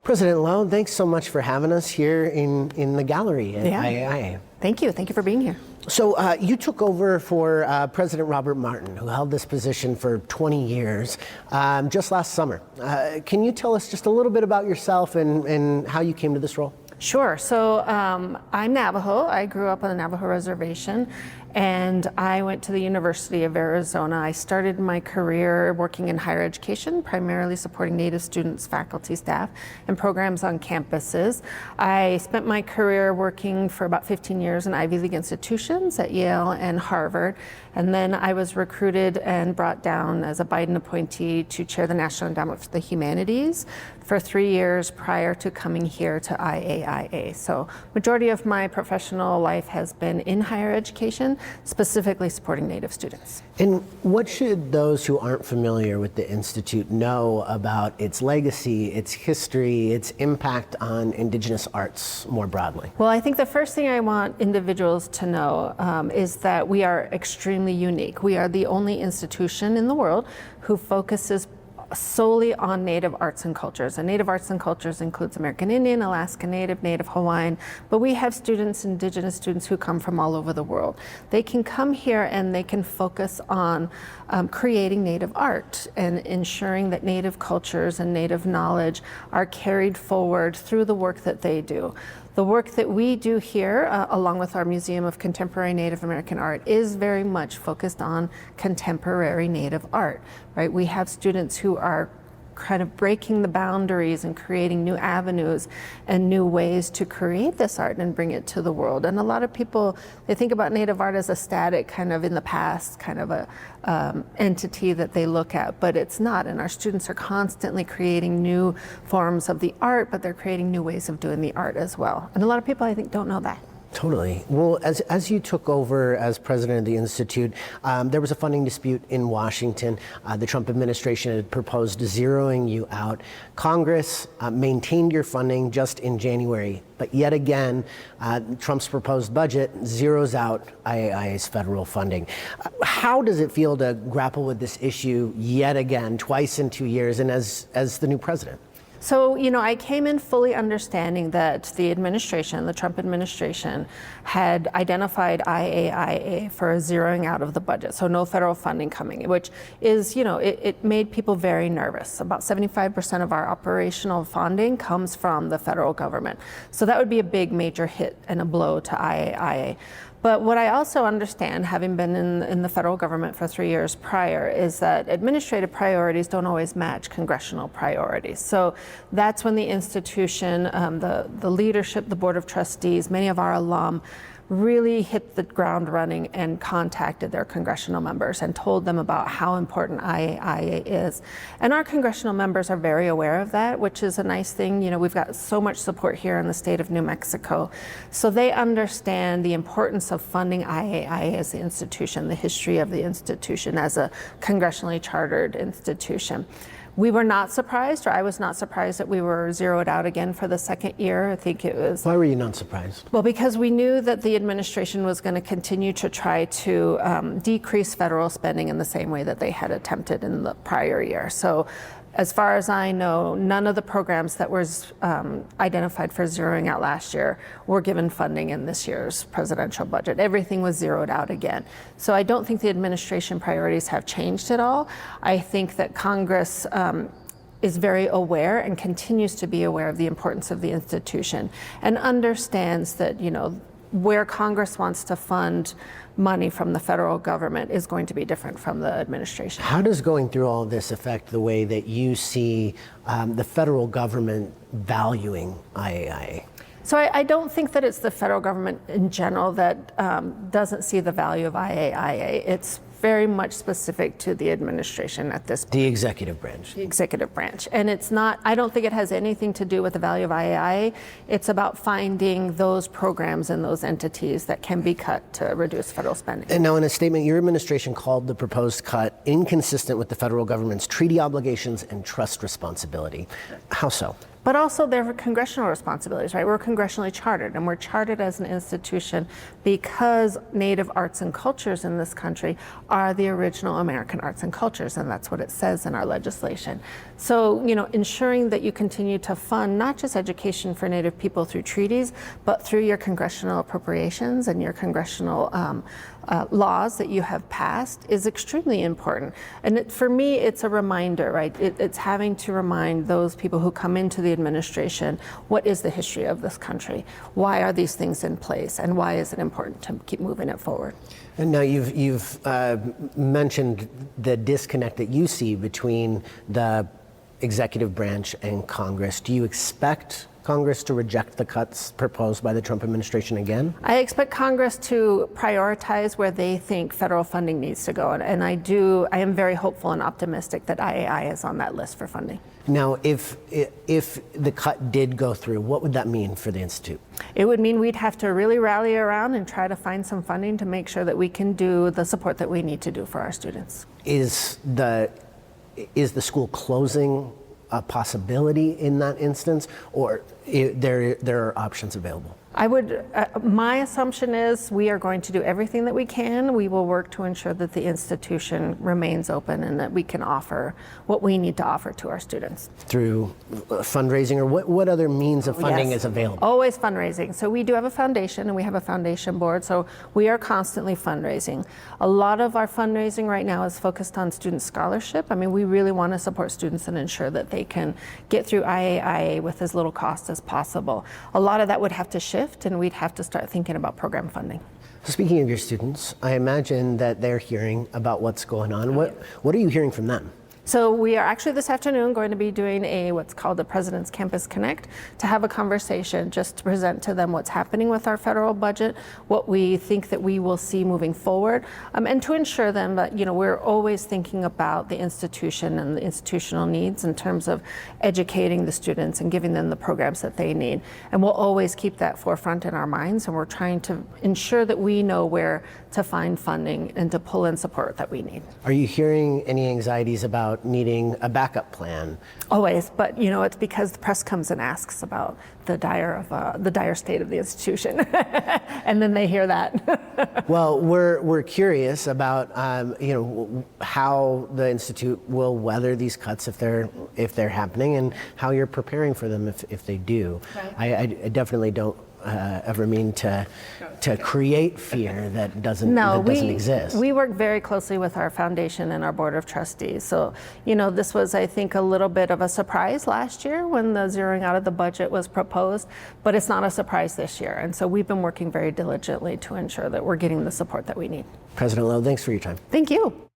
President Loh, thanks so much for having us here in the gallery at IAIA. Thank you. Thank you for being here. So you took over for President Robert Martin, who held this position for 20 years, just last summer. Can you tell us just a little bit about yourself and how you came to this role? Sure. So I'm Navajo. I grew up on the Navajo Reservation, and I went to the University of Arizona. I started my career working in higher education, primarily supporting Native students, faculty, staff, and programs on campuses. I spent my career working for about 15 years in Ivy League institutions at Yale and Harvard, and then I was recruited and brought down as a Biden appointee to chair the National Endowment for the Humanities for 3 years prior to coming here to IAIA. So majority of my professional life has been in higher education, specifically supporting Native students. And what should those who aren't familiar with the Institute know about its legacy, its history, its impact on Indigenous arts more broadly? Well, I think the first thing I want individuals to know is that we are extremely unique. We are the only institution in the world who focuses solely on Native arts and cultures. And Native arts and cultures includes American Indian, Alaska Native, Native Hawaiian, but we have students, Indigenous students who come from all over the world. They can come here and they can focus on creating Native art and ensuring that Native cultures and Native knowledge are carried forward through the work that they do. The work that we do here, along with our Museum of Contemporary Native American Art, is very much focused on contemporary Native art, right? We have students who are kind of breaking the boundaries and creating new avenues and new ways to create this art and bring it to the world. And a lot of people, they think about Native art as a static, kind of in the past, kind of a entity that they look at, but it's not. And our students are constantly creating new forms of the art, but they're creating new ways of doing the art as well. And a lot of people, I think, don't know that. Totally. Well, as you took over as president of the Institute, there was a funding dispute in Washington. The Trump administration had proposed zeroing you out. Congress maintained your funding just in January, but yet again, Trump's proposed budget zeroes out IAIA's federal funding. How does it feel to grapple with this issue yet again, twice in 2 years, and as the new president? So, you know, I came in fully understanding that the administration, the Trump administration, had identified IAIA for a zeroing out of the budget, so no federal funding coming, which is, you know, it made people very nervous. About 75% of our operational funding comes from the federal government. So that would be a big major hit and a blow to IAIA. But what I also understand, having been in the federal government for 3 years prior, is that administrative priorities don't always match congressional priorities. So that's when the institution, the leadership, the Board of Trustees, many of our alum, really hit the ground running and contacted their congressional members and told them about how important IAIA is. And our congressional members are very aware of that, which is a nice thing. You know, we've got so much support here in the state of New Mexico. So they understand the importance of funding IAIA as the institution, the history of the institution as a congressionally chartered institution. We were not surprised, or I was not surprised that we were zeroed out again for the second year. I think it was. Why were you not surprised? Well, because we knew that the administration was going to continue to try to decrease federal spending in the same way that they had attempted in the prior year. So as far as I know, none of the programs that was identified for zeroing out last year were given funding in this year's presidential budget. Everything was zeroed out again. So I don't think the administration priorities have changed at all. I think that Congress is very aware and continues to be aware of the importance of the institution and understands that, you know, where Congress wants to fund money from the federal government is going to be different from the administration. How does going through all of this affect the way that you see the federal government valuing IAIA? So I don't think that it's the federal government in general that doesn't see the value of IAIA. It's very much specific to the administration at this point. The executive branch. The executive branch. And it's not, I don't think it has anything to do with the value of IAIA. It's about finding those programs and those entities that can be cut to reduce federal spending. And now in a statement, your administration called the proposed cut inconsistent with the federal government's treaty obligations and trust responsibility. How so? but also their congressional responsibilities, right? We're congressionally chartered, and we're chartered as an institution because Native arts and cultures in this country are the original American arts and cultures, and that's what it says in our legislation. So, ensuring that you continue to fund not just education for Native people through treaties, but through your congressional appropriations and your congressional laws that you have passed is extremely important. And for me, it's a reminder, right? It's having to remind those people who come into the administration, what is the history of this country? Why are these things in place? And why is it important to keep moving it forward? And now you've mentioned the disconnect that you see between the executive branch and Congress. Do you expect Congress to reject the cuts proposed by the Trump administration again? I expect Congress to prioritize where they think federal funding needs to go. And I am very hopeful and optimistic that IAI is on that list for funding. Now, if the cut did go through, what would that mean for the Institute? It would mean we'd have to really rally around and try to find some funding to make sure that we can do the support that we need to do for our students. Is the school closing a possibility in that instance, or there are options available? My assumption is we are going to do everything that we can. We will work to ensure that the institution remains open and that we can offer what we need to offer to our students. Through fundraising, or what other means of funding Yes. is available? Always fundraising. So we do have a foundation and we have a foundation board, so we are constantly fundraising. A lot of our fundraising right now is focused on student scholarship. I mean, we really want to support students and ensure that they can get through IAIA with as little cost as possible. A lot of that would have to shift, and we'd have to start thinking about program funding. So speaking of your students, I imagine that they're hearing about what's going on. What are you hearing from them? So we are actually this afternoon going to be doing what's called the President's Campus Connect to have a conversation just to present to them what's happening with our federal budget, what we think that we will see moving forward, and to ensure them that we're always thinking about the institution and the institutional needs in terms of educating the students and giving them the programs that they need. And we'll always keep that forefront in our minds, and we're trying to ensure that we know where to find funding and to pull in support that we need. Are you hearing any anxieties about needing a backup plan? Always, but it's because the press comes and asks about the dire state of the institution, and then they hear that. Well, we're curious about how the Institute will weather these cuts if they're happening, and how you're preparing for them if they do. Right. I definitely don't ever mean to create fear that doesn't exist. We work very closely with our foundation and our board of trustees. So, this was, I think, a little bit of a surprise last year when the zeroing out of the budget was proposed, but it's not a surprise this year. And so we've been working very diligently to ensure that we're getting the support that we need. President Loh, thanks for your time. Thank you.